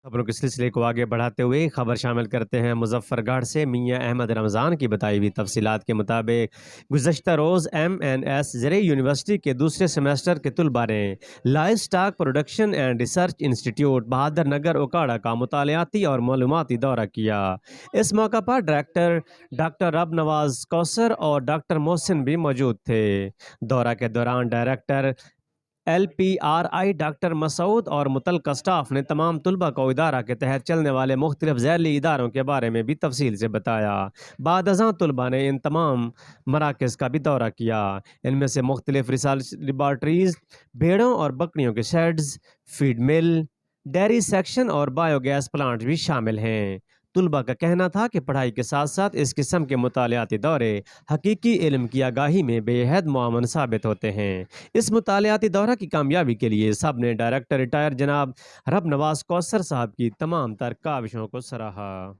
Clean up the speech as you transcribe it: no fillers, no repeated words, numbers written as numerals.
خبروں کے سلسلے کو آگے بڑھاتے ہوئے خبر شامل کرتے ہیں مظفر گڑھ سے۔ میاں احمد رمضان کی بتائی ہوئی تفصیلات کے مطابق گزشتہ روز MNS زرعی یونیورسٹی کے دوسرے سیمسٹر کے طلباء نے livestock production and research institute Bahadur Nagar Okara کا مطالعاتی اور معلوماتی دورہ کیا۔ اس موقع پر ڈائریکٹر ڈاکٹر رب نواز کوثر اور ڈاکٹر محسن بھی موجود تھے۔ دورہ کے دوران ڈائریکٹر LPRI ڈاکٹر مسعود اور متعلقہ اسٹاف نے تمام طلباء کو ادارہ کے تحت چلنے والے مختلف ذیلی اداروں کے بارے میں بھی تفصیل سے بتایا۔ بعد ازاں طلباء نے ان تمام مراکز کا بھی دورہ کیا۔ ان میں سے مختلف ریسرچ لیبارٹریز، بھیڑوں اور بکریوں کے شیڈز، فیڈ مل، ڈیری سیکشن اور بایو گیس پلانٹ بھی شامل ہیں۔ طلباء کا کہنا تھا کہ پڑھائی کے ساتھ ساتھ اس قسم کے مطالعاتی دورے حقیقی علم کی آگاہی میں بے حد معاون ثابت ہوتے ہیں۔ اس مطالعاتی دورہ کی کامیابی کے لیے سب نے ڈائریکٹر ریٹائر جناب رب نواز کوثر صاحب کی تمام تر کاوشوں کو سراہا۔